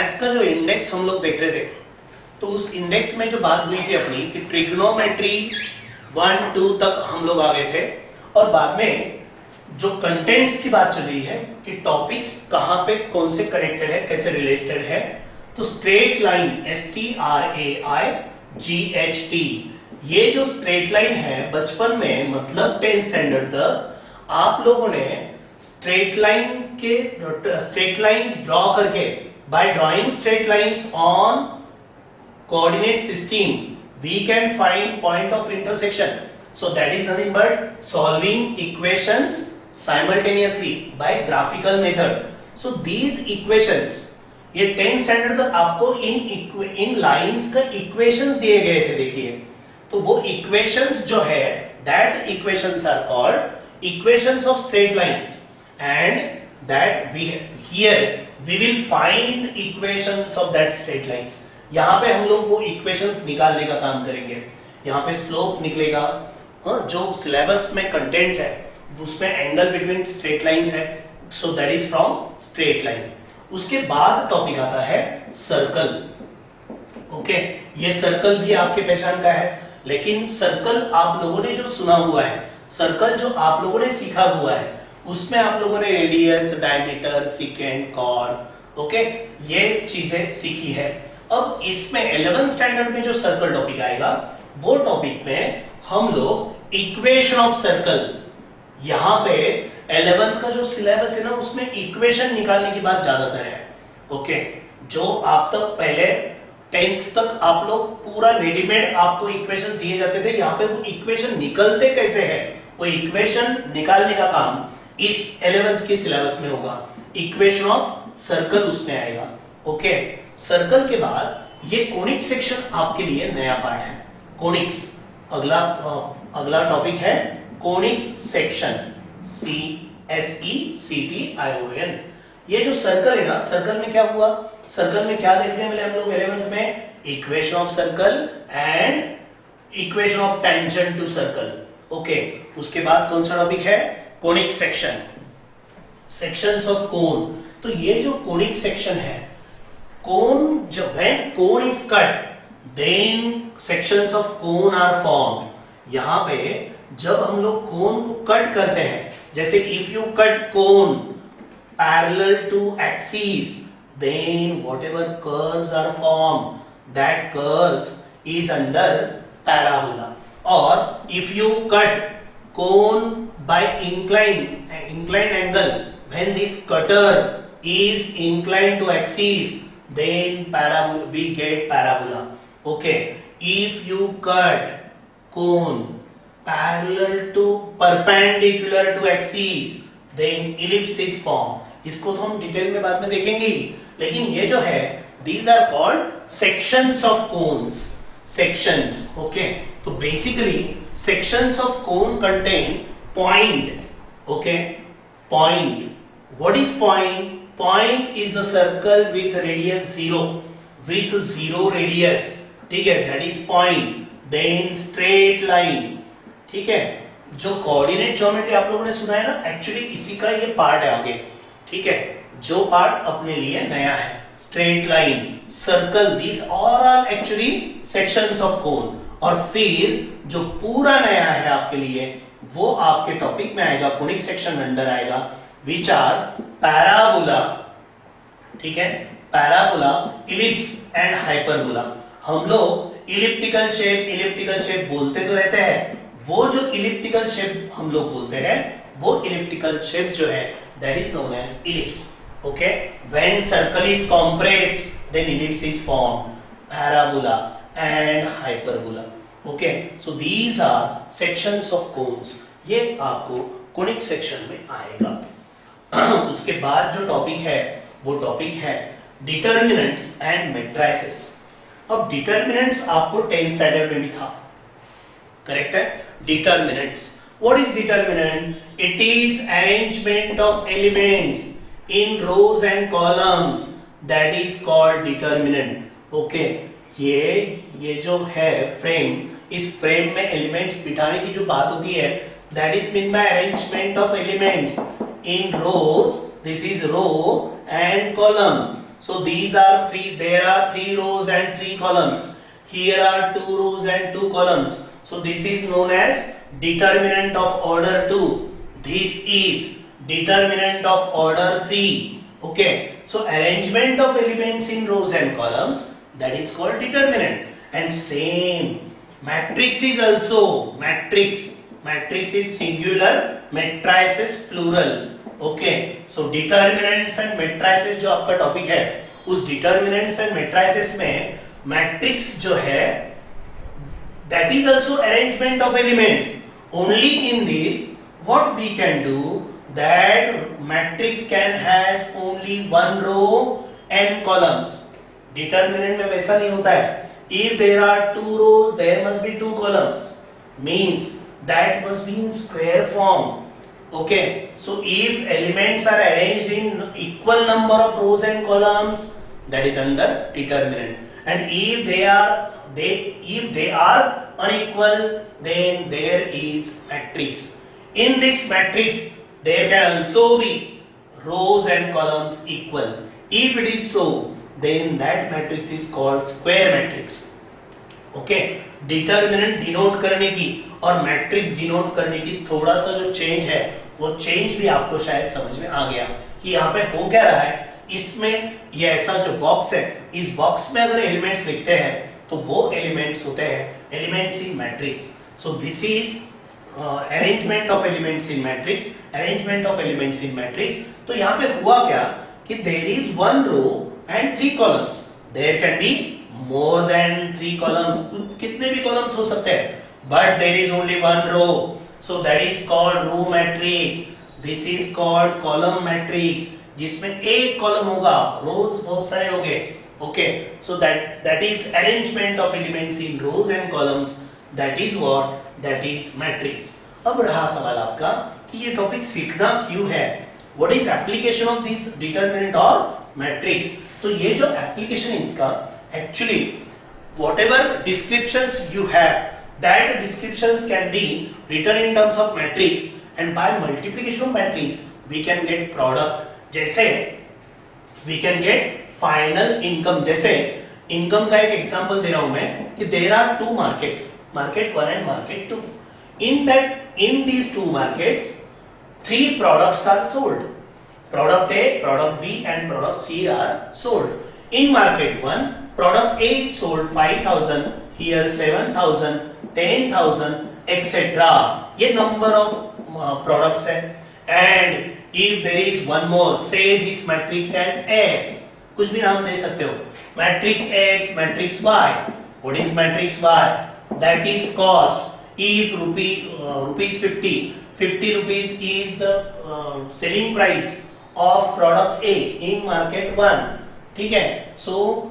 Maths का जो index हम लोग देख रहे थे, तो उस इंडेक्स में जो बात हुई थी अपनी कि ट्रिग्नोमेट्री 1 2 तक हम लोग आ गए थे, और बाद में जो कंटेंट्स की बात चल रही है कि टॉपिक्स कहाँ पे कौन से कनेक्टेड है, कैसे रिलेटेड है। तो स्ट्रेट लाइन STRAIGHT, ये जो स्ट्रेट लाइन है बचपन में मतलब 10th स्टैंडर्ड तक आप लोगों ने स्ट्रेट लाइंस ड्रॉ करके, by drawing straight lines on coordinate system we can find point of intersection. So that is nothing but solving equations simultaneously by graphical method. So these equations, ये 10th standard तक आपको इन lines का equations दिए गए थे. देखिए, तो वो इक्वेशंस जो है, that equations are called equations of straight lines, and that here we will find equations of that straight lines. यहाँ पे हम लोग वो इक्वेशंस निकालने का काम करेंगे. यहाँ पे स्लोप निकलेगा, जो सिलेबस में कंटेंट है उसमें एंगल बिटवीन स्ट्रेट लाइंस है, so that is from straight line. उसके बाद टॉपिक आता है सर्कल. ओके, ये सर्कल भी आपके पहचान का है, लेकिन सर्कल आप लोगों ने जो सुना हुआ है, सर्कल जो आप लोगों ने सीखा हुआ है, उसमें आप लोगों ने radius, diameter, second, chord, okay, ये चीजें सीखी है. अब इसमें 11th स्टैंडर्ड में जो सर्कल टॉपिक आएगा, वो टॉपिक में हम लोग इक्वेशन ऑफ सर्कल, यहां पे 11th का जो सिलेबस है ना, उसमें इक्वेशन निकालने की बात ज्यादातर है. ओके, जो आप तक पहले 10th तक आप लोग पूरा रेडीमेड आपको इक्वेशंस दिए जाते थे, यहाँ पे वो इक्वेशन निकलते कैसे है, वो इक्वेशन निकालने का काम इस 11th के सिलेबस में होगा. इक्वेशन ऑफ सर्कल उसमें आएगा. ओके, सर्कल के बाद ये कोनिक सेक्शन आपके लिए नया पार्ट है. कोनिक्स अगला टॉपिक है कोनिक्स सेक्शन, CSECTION. ये जो सर्कल है ना, सर्कल में क्या हुआ, सर्कल में क्या देखने मिले हम लोग 11th में, equation of circle and equation of tangent to circle. Okay, उसके बाद कौन सा टॉपिक है, conic section, sections of cone. तो ये जो कोनिक सेक्शन है, कोन, जब when cone is cut then sections of cone are formed. यहाँ पे जब हम लोग कोन को कट करते हैं, जैसे if you cut cone parallel to axis, then whatever curves are formed, that curves is under parabola. Or if you cut cone by inclined angle, when this cutter is inclined to axis, then parabola, we get parabola. Okay, if you cut cone perpendicular to axis, then ellipse is formed. इसको तो हम detail में बाद में देखेंगे, लेकिन ये जो है, these are called sections of cones. Sections, okay. तो basically sections of cone contain point. Okay, point. What is point? Point is a circle with radius 0, with 0 radius. ठीक है, that is point. Then straight line. ठीक है, जो coordinate geometry आप लोगों ने सुना है ना, एक्चुअली इसी का ये पार्ट है आगे. ठीक है, जो पार्ट अपने लिए नया है, straight line, circle, these all are actually sections of cone. और फिर जो पूरा नया है आपके लिए, वो आपके टॉपिक में आएगा, कोनिक सेक्शन अंडर आएगा, विच आर पैराबोला. ठीक है, पैराबोला, इलिप्स एंड हाइपरबोला. हम लोग इलिप्टिकल शेप बोलते तो रहते हैं, वो जो इलिप्टिकल शेप हम लोग बोलते हैं, वो इलिप्टिकल शेप जो है, that is known as ellipse. Okay, when circle is compressed then ellipse is formed, parabola and hyperbola. Okay, so these are sections of cones. ये आपको कोनिक सेक्शन में आएगा. उसके बाद जो टॉपिक है, वो टॉपिक है डिटर्मिनेंट्स एंड मैट्रिसेस. अब डिटर्मिनेंट्स आपको 10th स्टैंडर्ड में भी था, करेक्ट है. Determinants, what is determinant? It is arrangement of elements in rows and columns, that is called determinant. Okay, ये जो है फ्रेम, इस फ्रेम में एलिमेंट्स बिठाने की जो बात होती है, that is mean by arrangement of elements in rows, this is row and column. So these are three, there are 3 rows and 3 columns. Here are 2 rows and 2 columns. So this is known as determinant of order 2. This is determinant of order 3. Okay. So arrangement of elements in rows and columns, that is called determinant. And same matrix is also matrix. Matrix is singular, matrices plural. Okay. So determinants and matrices जो आपका topic है, उस determinants and matrices में matrix जो है, that is also arrangement of elements. Only in this, what we can do, that matrix can has only one row and columns. Determinant में वैसा नहीं होता है. If there are 2 rows, there must be 2 columns. Means that must be in square form. Okay, so if elements are arranged in equal number of rows and columns, that is under determinant. And if they are unequal, then there is matrix. In this matrix, there can also be rows and columns equal. If it is so, then that matrix is called square matrix. Okay, determinant denote करने की और matrix denote करने की थोड़ा सा जो change है, वो चेंज भी आपको शायद समझ में आ गया कि यहाँ पे हो क्या रहा है. इसमें ये ऐसा जो बॉक्स है, इस बॉक्स में अगर एलिमेंट्स लिखते हैं तो वो एलिमेंट्स होते हैं elements in matrix. So this is arrangement of elements in matrix. Arrangement of elements in matrix. तो यहाँ पे हुआ क्या कि there is 1 row and 3 columns. There can be more than 3 columns. कितने भी columns हो सकते हैं, but there is only 1 row, so that is called row matrix. This is called column matrix, जिसमें एक column होगा, rows बहुत सारे होंगे. Okay, so that is arrangement of elements in rows and columns. That is what, that is matrix. अब रहा सवाल आपका कि ये टॉपिक सीखना क्यों है. What is application of this determinant or matrix? तो ये जो application है इसका, actually whatever descriptions you have, that descriptions can be written in terms of matrix, and by multiplication of matrix we can get product. जैसे we can get final income. जैसे income का एक example दे रहा हूं मैं कि there are 2 markets, market 1 and market 2. In these 2 markets 3 products are sold. Product A, product B and product C are sold. In market 1, product A is sold 5,000, here 7,000, 10,000, etc. ये number of products है. And if there is one more, say this matrix as X, कुछ भी नाम दे सकते हो. Matrix X, matrix Y. What is matrix Y? That is cost. If rupees 50 rupees is the selling price of product A in market 1. ठीक है. So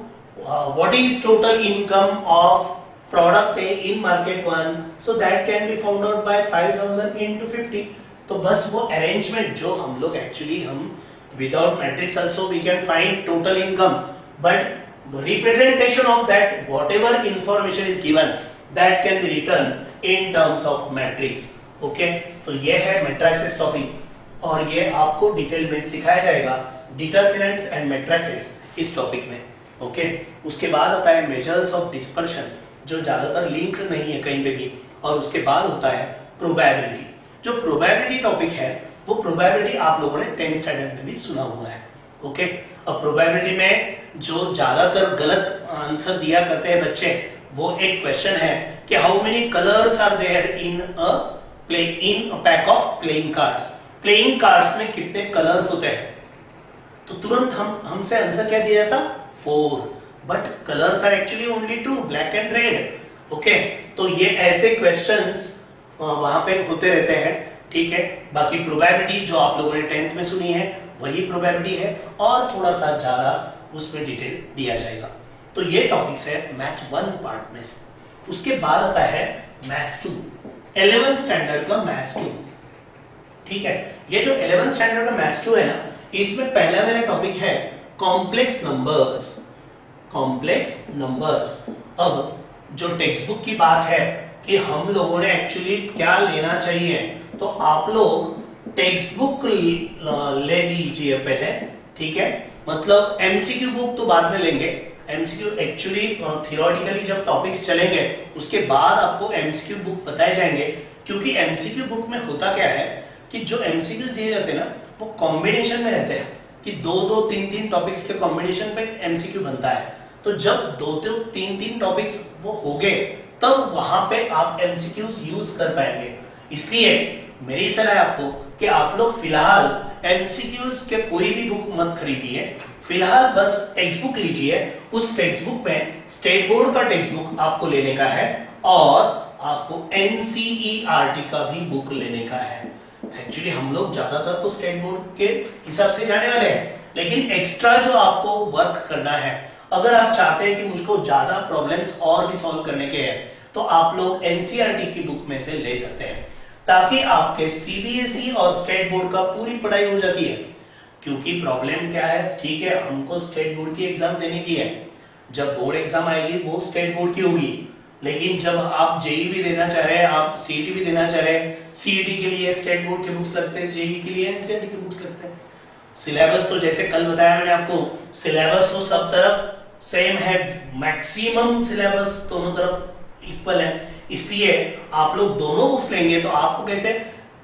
what is total income of product A in market 1? So that can be found out by 5,000 into 50. तो बस वो arrangement जो हम लोग actually हम without matrix also we can find total income, but representation of that whatever information is given that can be written in terms of matrix. Okay, तो ये है matrices topic और ये आपको डिटेल में सिखाया जाएगा determinants and matrices इस टॉपिक में. ओके, उसके बाद आता है मेजर्स ऑफ डिस्पर्शन, जो ज्यादातर लिंक नहीं है कहीं पे भी. और उसके बाद होता है प्रोबेबिलिटी. जो प्रोबेबिलिटी टॉपिक है वो प्रोबेबिलिटी आप लोगों ने 10th स्टैंडर्ड में भी सुना हुआ है. ओके, अब प्रोबेबिलिटी में जो ज्यादातर गलत आंसर दिया करते हैं बच्चे, वो एक क्वेश्चन है कि how many colours are there in a pack of playing cards. Playing cards में कितने कलर्स होते हैं. तो तुरंत हमसे आंसर क्या दिया जाता, 4. But colours are actually only 2, black and red. Okay, तो ये ऐसे क्वेश्चंस वहां पे होते रहते हैं. ठीक है, बाकी प्रोबेबिलिटी जो आप लोगों ने 10th में सुनी है वही प्रोबेबिलिटी है और थोड़ा सा ज्यादा उसमें डिटेल दिया जाएगा. तो ये टॉपिक्स है मैथ्स 1 पार्ट में से. उसके बाद आता है मैथ्स 2, 11th स्टैंडर्ड का मैथ्स 2. ठीक है, ये जो 11th स्टैंडर्ड का मैथ्स 2 है ना, इसमें पहला मेरा टॉपिक है कॉम्प्लेक्स नंबर्स. Complex numbers. अब जो टेक्स्ट बुक की बात है कि हम लोगों ने एक्चुअली क्या लेना चाहिए, तो आप लोग टेक्स्ट बुक ले लीजिए पहले. ठीक है, मतलब एमसीक्यू बुक तो बाद में लेंगे। एमसीक्यू एक्चुअली थियोरेटिकली जब टॉपिक्स चलेंगे उसके बाद आपको एमसीक्यू बुक बताए जाएंगे, क्योंकि एमसीक्यू बुक में होता क्या है कि जो एमसीक्यूज दिए जाते हैं ना वो कॉम्बिनेशन में रहते हैं कि दो दो तीन तीन टॉपिक्स के कॉम्बिनेशन पे एमसीक्यू बनता है। तो जब दो दो तीन तीन टॉपिक्स वो हो गए तब वहां पे आप एमसीक्यूज यूज कर पाएंगे। इसलिए मेरी सलाह है आपको कि आप लोग फिलहाल एमसीक्यूज के कोई भी बुक मत खरीदिए, फिलहाल बस टेक्स्ट बुक लीजिए। उस टेक्स्ट बुक में स्टेट बोर्ड का टेक्स्ट बुक आपको लेने का है और आपको एनसीईआरटी का भी बुक लेने का है। एक्चुअली हम लोग ज्यादातर तो स्टेट बोर्ड के हिसाब से जाने वाले हैं, लेकिन एक्स्ट्रा जो आपको वर्क करना है, अगर आप चाहते हैं कि मुझको ज्यादा प्रॉब्लम्स और भी सॉल्व करने के हैं तो आप लोग एनसीईआरटी की बुक में से ले सकते हैं, ताकि आपके सीबीएसई और स्टेट बोर्ड का पूरी पढ़ाई हो जाती है। क्योंकि प्रॉब्लम क्या है, ठीक है हमको स्टेट बोर्ड की एग्जाम देने की है, जब बोर्ड एग्जाम आएगी वो स्टेट बोर्ड की होगी, लेकिन जब आप जेई भी देना चाह रहे हैं, आप सीईटी भी देना चाह रहे हैं, सीईटी के लिए स्टेट बोर्ड के बुक्स लगते हैं, जेई के लिए एनसीईआरटी के बुक्स लगते हैं। सिलेबस तो जैसे कल बताया मैंने आपको, सिलेबस तो सब तरफ सेम है, मैक्सिमम सिलेबस दोनों तरफ इक्वल है। इसलिए आप लोग दोनों बुक्स लेंगे तो आपको कैसे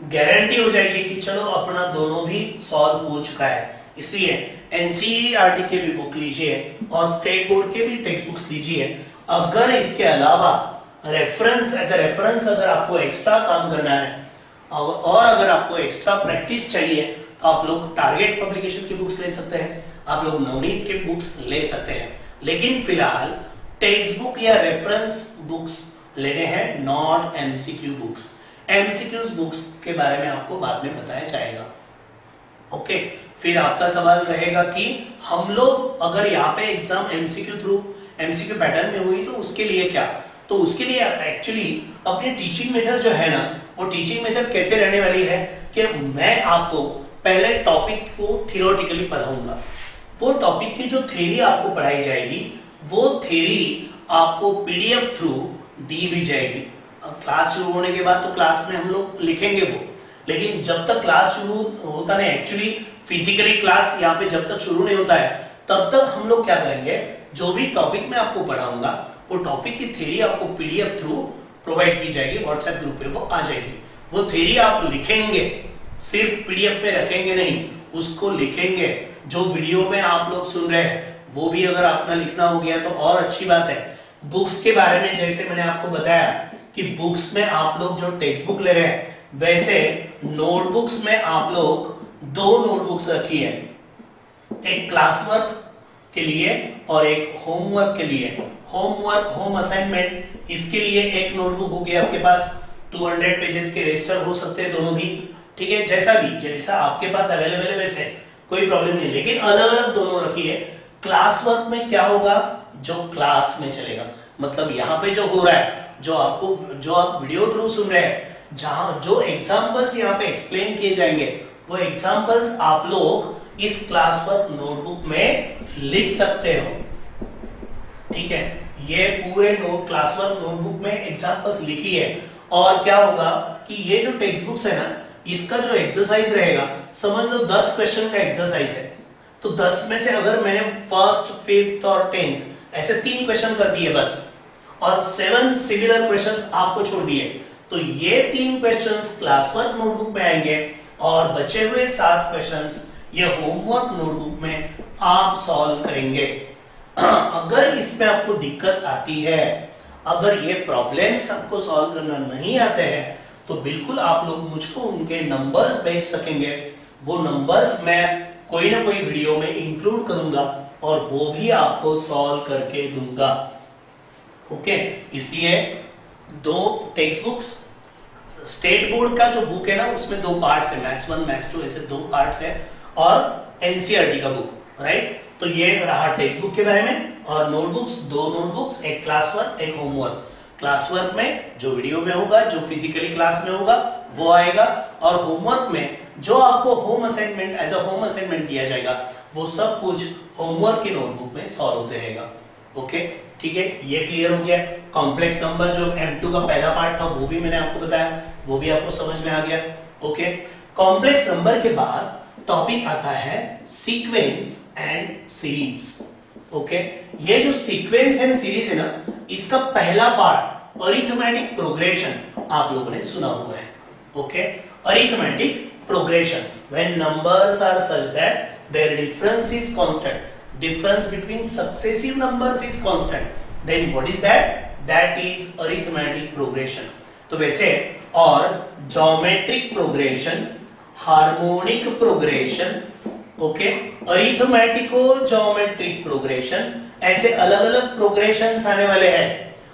गारंटी हो जाएगी कि चलो अपना दोनों भी सॉल्व हो चुका है। इसलिए एनसीईआरटी के भी बुक लीजिए और स्टेट बोर्ड के भी टेक्स्ट बुक्स लीजिए। अगर इसके अलावा रेफरेंस एज ए रेफरेंस अगर आपको एक्स्ट्रा काम करना है और अगर आपको एक्स्ट्रा प्रैक्टिस चाहिए तो आप लोग टारगेट पब्लिकेशन की बुक्स ले सकते हैं, आप लोग नवनीत के बुक्स ले सकते हैं। लेकिन फिलहाल टेक्स्ट बुक या रेफरेंस बुक्स लेने हैं, not MCQ books. MCQs books के बारे में आपको बाद में बताया जाएगा। ओके, फिर आपका सवाल रहेगा कि हम लोग अगर यहाँ पे exam MCQ through MCQ pattern में हुई तो उसके लिए क्या, तो उसके लिए एक्चुअली अपनी टीचिंग मेथड जो है ना, वो टीचिंग मेथड कैसे रहने वाली है कि मैं आपको पहले टॉपिक को थियोरेटिकली पढ़ाऊंगा। वो टॉपिक की जो थ्योरी आपको पढ़ाई जाएगी वो थ्योरी आपको पीडीएफ थ्रू दी भी जाएगी। क्लास शुरू होने के बाद तो क्लास में हम लोग लिखेंगे वो, लेकिन जब तक क्लास शुरू होता नहीं, एक्चुअली फिजिकली क्लास यहाँ पे जब तक शुरू नहीं होता है तब तक हम लोग क्या करेंगे, जो भी टॉपिक मैं आपको पढ़ाऊंगा वो टॉपिक की थ्योरी आपको पीडीएफ थ्रू प्रोवाइड की जाएगी, व्हाट्सएप ग्रुप पे वो आ जाएगी। वो थ्योरी आप लिखेंगे, सिर्फ पीडीएफ में रखेंगे नहीं, उसको लिखेंगे। जो वीडियो में आप लोग सुन रहे हैं वो भी अगर अपना लिखना हो गया तो और अच्छी बात है। बुक्स के बारे में जैसे मैंने आपको बताया कि बुक्स में आप लोग जो टेक्स्ट बुक ले रहे हैं, वैसे नोटबुक्स में आप लोग दो नोटबुक्स रखी है, एक क्लास वर्क के लिए और एक होमवर्क के लिए। होमवर्क होम असाइनमेंट इसके लिए एक नोटबुक होगी आपके पास, 200 पेजेस के रजिस्टर हो सकते हैं दोनों भी, ठीक है, जैसा आपके पास अवेलेबल है वैसे कोई प्रॉब्लम नहीं, लेकिन अलग अलग दोनों रखिए। क्लास वर्क में क्या होगा, जो क्लास में चलेगा, मतलब यहाँ पे जो हो रहा है, जो आप वीडियो थ्रू सुन रहे हैं, जहां जो एग्जांपल्स यहाँ पे एक्सप्लेन किए जाएंगे वो एग्जांपल्स आप लोग इस क्लास वर्क नोटबुक में लिख सकते हो, ठीक है। ये पूरे क्लास वर्क नोटबुक में एग्जांपल्स लिखी है। और क्या होगा कि ये जो टेक्स्ट बुक्स है ना, इसका जो एक्सरसाइज रहेगा, समझ लो 10 क्वेश्चन का एक्सरसाइज है, तो 10 में से अगर मैंने फर्स्ट, फिफ्थ और 10th ऐसे 3 क्वेश्चन कर दिए बस, और 7 सिमिलर क्वेश्चंस आपको छोड़ दिए, तो ये 3 क्वेश्चंस क्लास वर्क नोटबुक में आएंगे और बचे हुए 7 क्वेश्चंस ये होमवर्क नोटबुक में आप सॉल्व करेंगे। अगर इसमें आपको दिक्कत आती है, अगर ये प्रॉब्लम्स आपको सॉल्व करना नहीं आते हैं, तो बिल्कुल आप लोग मुझको उनके नंबर्स भेज सकेंगे। वो नंबर्स मैं कोई ना कोई वीडियो में इंक्लूड करूंगा और वो भी आपको सॉल्व करके दूंगा। ओके, इसलिए 2 टेक्स्ट बुक्स, स्टेट बोर्ड का जो बुक है ना उसमें 2 पार्ट्स है, मैथ्स 1 मैथ्स 2 ऐसे 2 पार्ट्स है, और एनसीईआरटी का बुक, राइट। तो ये रहा टेक्स्ट बुक के बारे में। और नोटबुक्स, 2 नोटबुक्स, एक क्लास वर्क एक होमवर्क। क्लास वर्क में जो वीडियो में होगा, जो फिजिकली क्लास में होगा वो आएगा, और होमवर्क में जो आपको home assignment as a home assignment दिया जाएगा वो सब कुछ होमवर्क की नोटबुक में सॉल्व होते रहेगा। ओके, ठीक है, ये क्लियर हो गया। कॉम्प्लेक्स नंबर जो M2 का पहला पार्ट था वो भी मैंने आपको बताया, वो भी आपको समझ में आ गया। ओके, कॉम्प्लेक्स नंबर के बाद टॉपिक आता है सीक्वेंस एंड सीरीज। ओके, ये जो सीक्वेंस एंड सीरीज है ना, इसका पहला पार्ट अरिथमेटिक प्रोग्रेशन आप लोगों ने सुना हुआ है। Okay, arithmetic progression when numbers are such that their difference is constant, difference between successive numbers is constant, then what is that? That is arithmetic progression। तो वैसे और geometric progression, harmonic progression, okay, अरिथमेटिको geometric progression, ऐसे अलग अलग progressions आने वाले हैं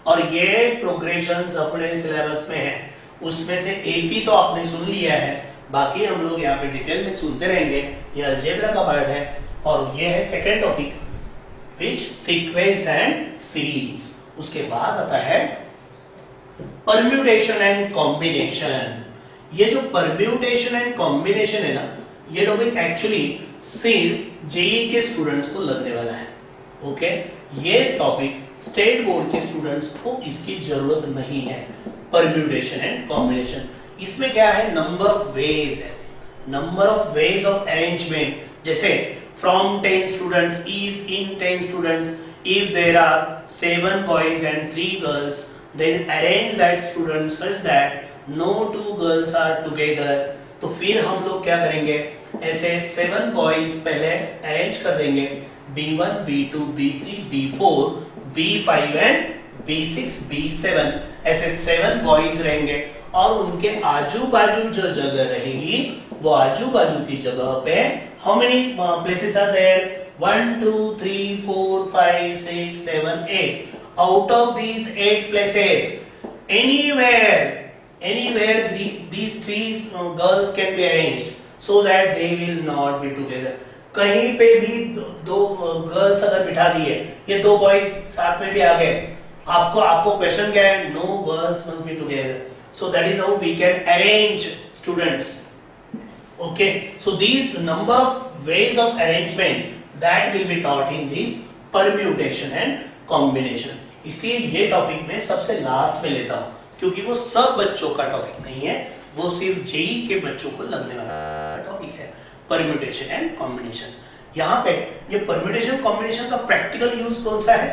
और ये प्रोग्रेशंस अपने सिलेबस में है। उसमें से एपी तो आपने सुन लिया है, बाकी हम लोग यहाँ पे डिटेल में सुनते रहेंगे। ये अलजेब्रा का पार्ट है और ये है second topic which sequence and series. उसके बाद आता है परम्यूटेशन एंड कॉम्बिनेशन। ये जो परम्यूटेशन एंड कॉम्बिनेशन है ना, ये टॉपिक एक्चुअली सिर्फ जेईई के स्टूडेंट्स को लगने वाला है। ओके, ये टॉपिक स्टेट बोर्ड के स्टूडेंट्स को इसकी जरूरत नहीं है। परम्यूटेशन एंड कॉम्बिनेशन, इसमें क्या है, नंबर ऑफ वेज है, number of ways of arrangement. जैसे from 10 students, if in 10 students if there are 7 boys and 3 girls, then arrange that student such that no 2 girls are together। तो फिर हम लोग क्या करेंगे, ऐसे 7 boys पहले अरेंज कर देंगे, B1 B2 B3 B4 B5 and B6 B7, ऐसे 7 boys रहेंगे और उनके आजू बाजू जो जगह रहेगी वो आजू बाजू की जगह पे how many places are there? 1 2 3 4 5 6 7 8। Out of these 8 places, anywhere these 3 girls can be arranged so that they will not be together। कहीं पे भी दो गर्ल्स अगर बिठा दिए, ये 2 बॉयज साथ में भी आ गए, आपको क्वेश्चन क्या है, no girls must be together. So that is how we can arrange students। Okay, so these number of ways of arrangement that will be taught in this permutation and combination। इसलिए ये topic मैं सबसे last में लेता हूँ क्योंकि वो सब बच्चों का टॉपिक नहीं है, वो सिर्फ जेईई के बच्चों को लगने वाला टॉपिक है, परम्यूटेशन एंड कॉम्बिनेशन। यहाँ पे ये परम्यूटेशन कॉम्बिनेशन का प्रैक्टिकल यूज कौन सा है?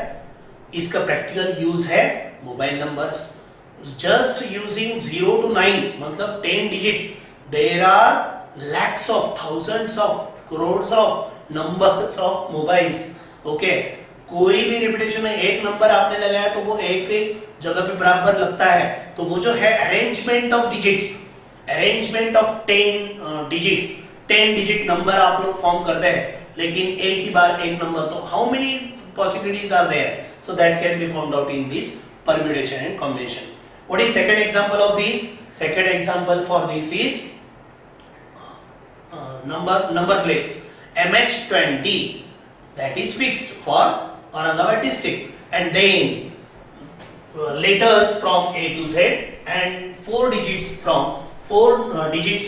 इसका प्रैक्टिकल यूज है mobile numbers. Just using 0 to 9 मतलब 10 digits, there are lakhs of thousands of crores of numbers of mobiles। okay, कोई भी रिपीटेशन में एक नंबर आपने लगाया तो वो एक जगह पे बराबर लगता है। तो वो जो है arrangement of digits, arrangement of 10 digits, 10 digit number आप लोग फॉर्म करते हैं, लेकिन एक ही बार एक नंबर, तो how many possibilities are there? So that can be found out in this permutation and combination. What is second example of this? Second example for this is number plates MH20, that is fixed for Aurangabad district, and then letters from A to Z and 4 digits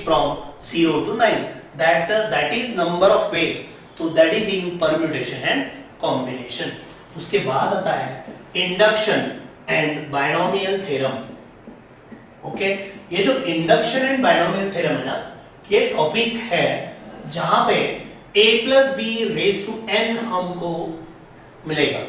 from 0 to 9, that is number of ways। तो that is in permutation and combination। उसके बाद आता है induction and binomial theorem. Okay, ये जो induction and binomial theorem है ना, ये टॉपिक है जहां पे a plus b raise to n हमको मिलेगा,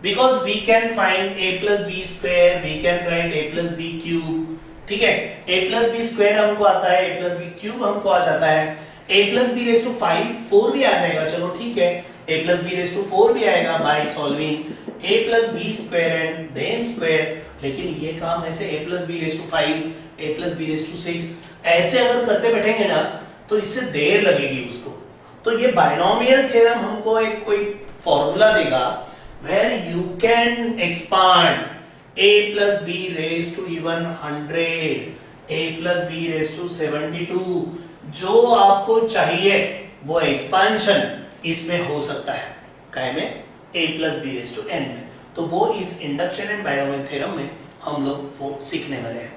because we can find a plus b square, we can write a plus b cube. ठीक है, a प्लस बी स्क्वायर हमको आता है, a प्लस बी क्यूब हमको आ जाता है, a plus b raise to 4 भी आ जाएगा, चलो ठीक है, a plus b raise to 4 भी आएगा by solving a plus b square and then square. लेकिन ये काम ऐसे a plus b raise to 5, a plus b raise to 6 ऐसे अगर करते बैठेंगे ना तो इससे देर लगेगी उसको। तो ये बायनोमियल थ्योरम हमको एक कोई फॉर्मूला देगा where you can expand a plus b raised to even 100, a plus b raised to 72, जो आपको चाहिए वो एक्सपांशन इसमें हो सकता है, काय में, a plus b raised to n में। तो वो इस इंडक्शन एंड बायनोमियल थ्योरम में हम लोग वो सीखने वाले हैं।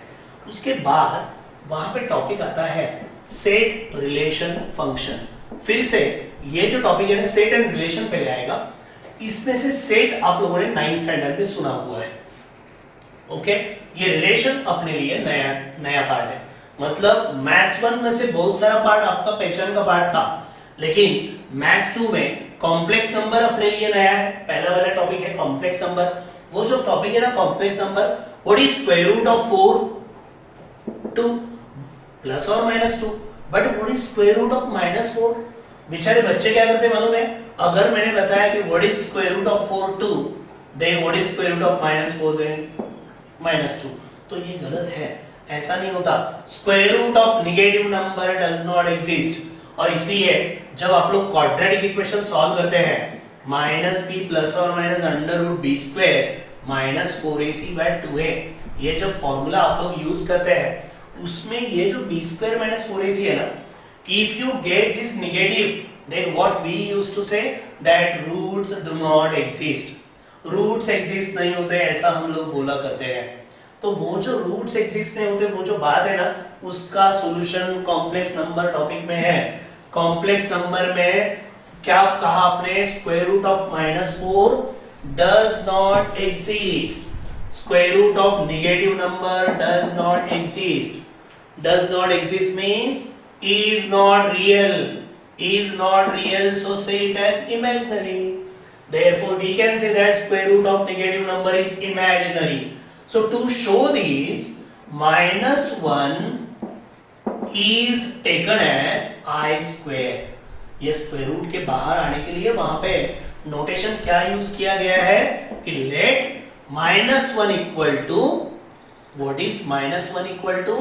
उसके बाद वहां पे टॉपिक आता है सेट रिलेशन फंक्शन। फिर से ये जो टॉपिक है ना, सेट एंड रिलेशन पहले आएगा। इसमें से सेट आप लोगों ने 9th स्टैंडर्ड में सुना हुआ है। ओके, ये रिलेशन अपने लिए नया पार्ट है। मतलब मैथ्स 1 में से बहुत सारा पार्ट आपका पहचान का पार्ट था, लेकिन मैथ्स 2 में कॉम्प्लेक्स नंबर अपने लिए नया है, पहला वाला टॉपिक है कॉम्प्लेक्स नंबर। वो जो टॉपिक है ना complex number, what is square root of 4 2 plus और minus 2, but what is square root of -4। बेचारे बच्चे क्या करते हैं मालूम है, अगर मैंने बताया कि what is square root of 4 2, then what is square root of -4 then -2, तो ये गलत है, ऐसा नहीं होता। Square root of negative number does not exist, और इसलिए जब आप लोग क्वाड्रेटिक इक्वेशन सॉल्व करते हैं -b प्लस और minus under root b square minus 4ac/2a, ये जब फॉर्मूला आप लोग यूज करते हैं उसमें ये जो b स्क्वायर माइनस 4ac है ना, if you get this negative then what we used to say that roots do not exist, roots exist नहीं होते ऐसा हम लोग बोला करते हैं। तो वो जो roots exist नहीं होते वो जो बात है ना, उसका सॉल्यूशन कॉम्प्लेक्स नंबर टॉपिक में है। कॉम्प्लेक्स नंबर में क्या कहा आपने, square root of -4 does not exist, square root of negative number does not exist, does not exist means is not real, is not real, so say it as imaginary. Therefore we can say that square root of negative number is imaginary. So to show this, -1 is taken as I square. ये square root के बाहर आने के लिए वहां पे notation क्या use किया गया है कि let -1 equal to, what is -1 equal to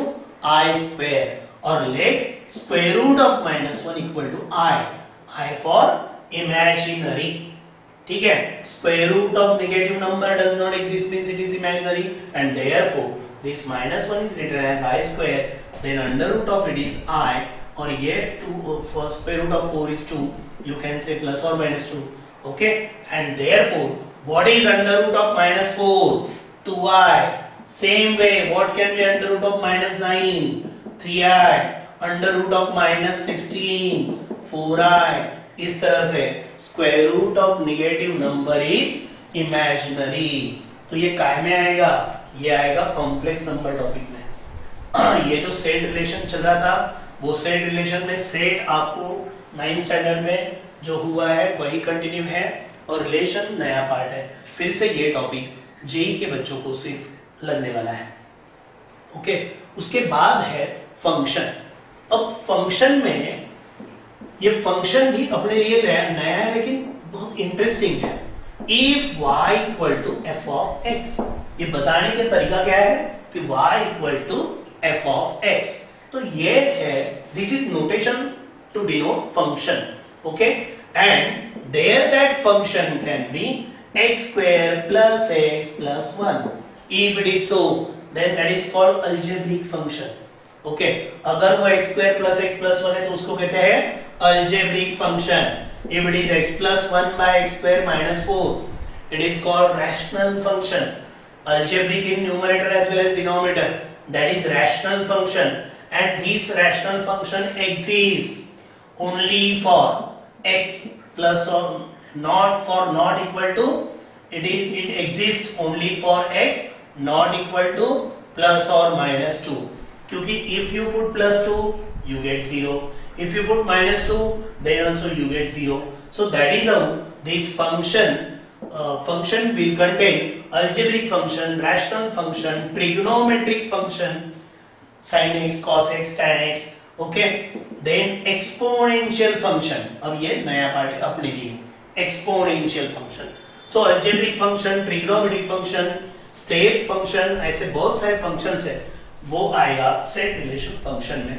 I square, और let square root of -1 equal to I for imaginary. ठीक है, square root of negative number does not exist means it is imaginary, and therefore this -1 is written as I square, then under root of it is I, और ये 2 for square root of 4 is 2, you can say plus or minus 2, okay, and therefore what is under root of -4, 2i, same way what can be under root of -9, 3i, under root of -16, 4i, इस तरह से square root of negative number is imaginary। तो ये काय में आएगा, ये आएगा कॉम्प्लेक्स नंबर टॉपिक में। ये जो सेट रिलेशन चल रहा था वो सेट रिलेशन में सेट आपको 9th स्टैंडर्ड में जो हुआ है वही कंटिन्यू है, और रिलेशन नया पार्ट है। फिर से ये टॉपिक जेई के बच्चों को सिर्फ लगने वाला है। ओके, उसके बाद है फंक्शन। अब फंक्शन में ये फंक्शन भी अपने लिए नया है लेकिन बहुत इंटरेस्टिंग है। If y equal to f of x, ये बताने का तरीका क्या है कि y equal to f of x, तो ये है, this is notation to denote function, okay, and there that function can be x square plus x plus 1, if it is so then that is called algebraic function, okay. अगर वो x square plus x plus 1 है तो उसको कहते हैं algebraic function। if it is x plus 1 by x square minus 4, it is called rational function। algebraic in numerator as well as denominator, that is rational function, and this rational function exists only for x plus or not equal to, it exists only for x not equal to plus or minus 2, क्योंकि if you put plus 2 you get 0, if you put minus 2 then also you get 0, so that is how this function will contain algebraic function, rational function, trigonometric function, sin x, cos x, tan x, okay, then exponential function। अब ये नया part अपने लिए exponential function। so algebraic function, trigonometric function, step function, ऐसे बहुत सारे functions है, वो आएगा set relation function में।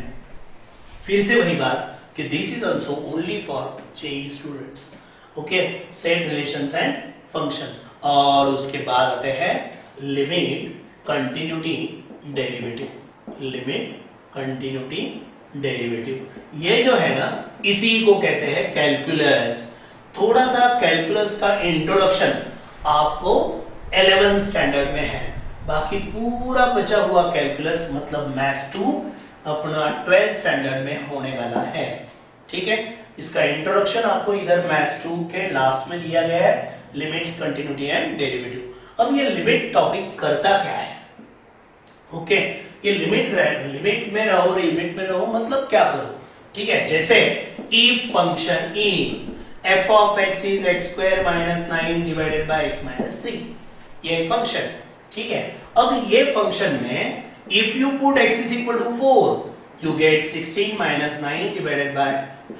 फिर से वही बात कि this is also only for JEE students, okay, set relations and function। और उसके बाद आते हैं limit, continuity, derivative, limit, continuity, derivative. ये जो है ना इसी को कहते हैं कैलकुलस। थोड़ा सा कैलकुलस का इंट्रोडक्शन आपको 11th स्टैंडर्ड में है, बाकी पूरा बचा हुआ कैलकुलस मतलब मैथ्स 2 अपना 12th स्टैंडर्ड में होने वाला है। ठीक है, इसका इंट्रोडक्शन आपको इधर मैथ्स 2 के लास्ट में दिया गया है, लिमिट्स, कंटिन्यूटी एंड डेरिवेटिव। अब ये लिमिट टॉपिक करता क्या है, ओके, ये लिमिट में रहो, लिमिट में रहो मतलब क्या करो, ठीक है, जैसे if function is f of x is x square minus 9 divided by x minus 3, ये एक फंक्शन, ठीक है। अब ये फंक्शन में if you put x is equal to 4 you get 16 minus 9 divided by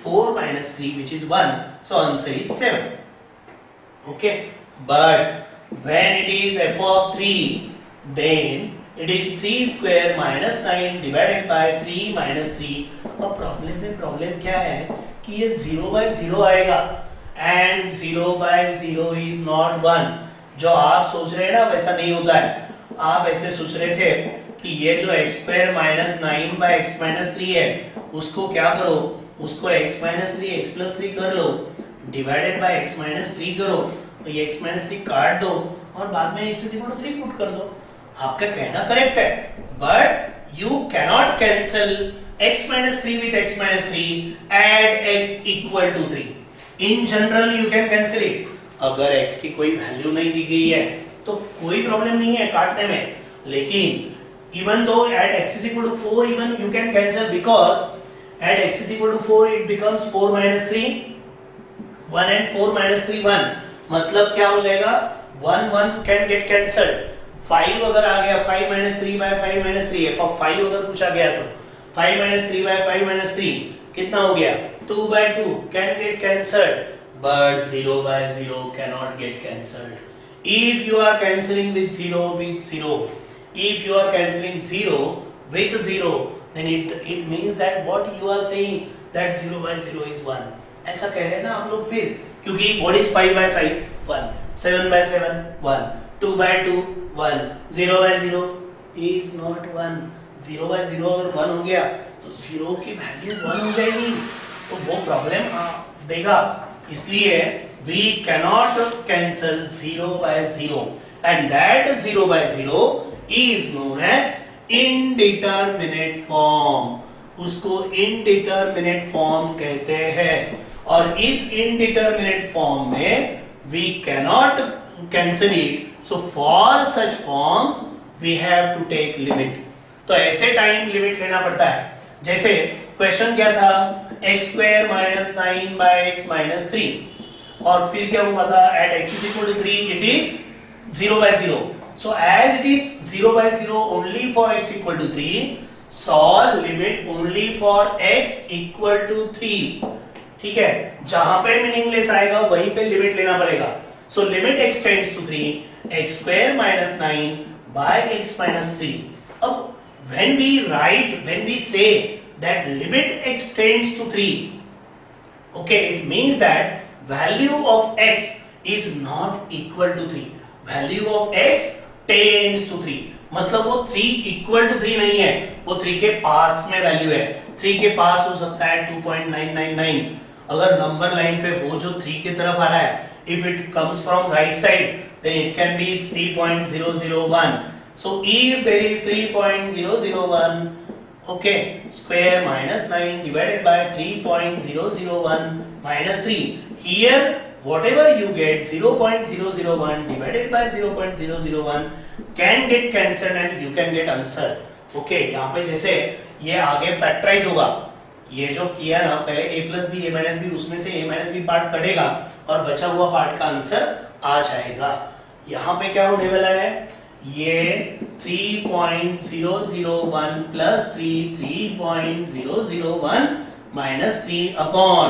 4 minus 3 which is 1, so answer is 7. Okay, but when it is f of 3 then it is 3 square minus 9 divided by 3 minus 3. अब problem में problem क्या है कि ये 0 by 0 आएगा and 0 by 0 is not 1. जो आप सोच रहे हैं ना वैसा नहीं होता है। आप ऐसे सोच रहे थे कि ये जो x square minus 9 by x minus 3 है उसको क्या करो, उसको x minus 3 x plus 3 कर लो, divided by x minus 3 करो, तो ये x minus 3 काट दो और बाद में x is equal to 3 put कर दो। आपका कहना करेक्ट है, but you cannot cancel x minus 3 with x minus 3 at x equal to 3. In general you can cancel it. अगर x की कोई वैल्यू नहीं दी गई है तो कोई प्रॉब्लम नहीं है काटने में, लेकिन even though at x is equal to 4 even you can cancel because at x is equal to 4 it becomes 4 minus 3 1 and 4 minus 3 1, मतलब क्या हो जाएगा 1 1 can get cancelled। 5 अगर आ गया 5 minus 3 by 5 minus 3 f of 5 अगर पूछा गया तो 5 minus 3 by 5 minus 3 कितना हो गया 2 by 2 can get cancelled, but 0 by 0 cannot get cancelled. If you are cancelling with 0 with 0, if you are cancelling 0 with 0, then it means that what you are saying that 0 by 0 is 1. ऐसा कह रहे हैं ना आप लोग फिर, क्योंकि what is 5 by 5 1, 7 by 7 1, 2 by 2 1, 0 by 0 is not 1. 0 by 0 अगर 1 हो गया तो 0 की वैल्यू 1 हो जाएगी, तो वो प्रॉब्लम देगा। इसलिए we cannot cancel 0 by 0 and that 0 by 0 is known as indeterminate form. उसको indeterminate form कहते हैं और इस indeterminate form में we cannot cancel it. So for such forms we have to take limit. तो ऐसे टाइम लिमिट लेना पड़ता है। जैसे क्वेश्चन क्या था x square minus 9 by x minus 3 और फिर क्या हुआ था at x is equal to 3 it is 0 by 0. So as it is 0 by 0 only for x equal to 3, solve limit only for x equal to 3. ठीक है, जहां पे meaningless आएगा वहीं पे लिमिट लेना पड़ेगा। So limit x tends to 3, x square minus 9 by x minus 3. अब when we say that limit x tends to 3, okay, it means that value of x is not equal to 3. Value of x tends to 3, मतलब वो 3 equal to 3 नहीं है, वो 3 के पास में value है। 3 के पास हो सकता है 2.999। अगर नंबर लाइन पे वो जो 3 की तरफ आ रहा है, if it comes from right side, then it can be 3.001. So if there is 3.001, okay, square minus 9 divided by 3.001 minus 3. Here, whatever you get 0.001 divided by 0.001 can get cancelled and you can get answer. Okay, यहाँ पे जैसे ये आगे factorise होगा, ये जो किया ना पहले a plus b a minus b, उसमें से a minus b पार्ट कटेगा और बचा हुआ पार्ट का आंसर आ जाएगा। यहाँ पे क्या होने वाला है, ये 3.001 plus 3.001 minus 3 upon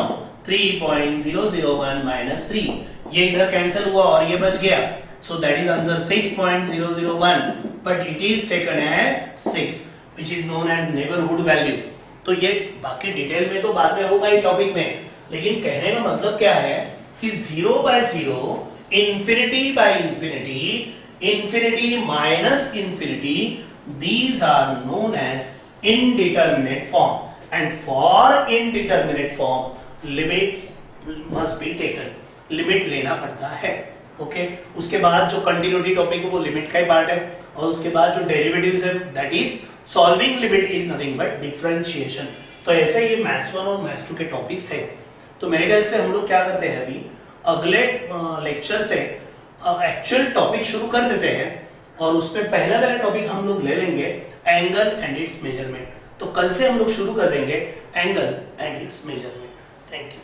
3.001 minus 3, ये इधर कैंसिल हुआ और ये बच गया, so that is answer 6.001, but it is taken as 6 which is known as neighborhood value. तो ये बाकी डिटेल में तो बाद में होगा ही टॉपिक में, लेकिन कहने का मतलब क्या है कि 0 by 0, infinity by infinity, infinity minus infinity, these are known as indeterminate form, and for indeterminate form limits must be taken. Limit लेना पड़ता है। ओके, उसके बाद जो कंटिन्यूटी टॉपिक है वो लिमिट का ही पार्ट है, और उसके बाद जो डेरिवेटिव्स है that is solving limit is nothing but differentiation. तो ऐसे ये मैथ्स 1 और मैथ्स 2 के टॉपिक्स थे। तो मेरे ख्याल से हम लोग क्या करते हैं, अभी अगले लेक्चर से एक्चुअल टॉपिक शुरू कर देते हैं, और उसमें पहला टॉपिक हम लोग ले लेंगे एंगल एंड इट्स मेजरमेंट। तो कल से हम लोग शुरू कर देंगे angle and its measurement. Thank you.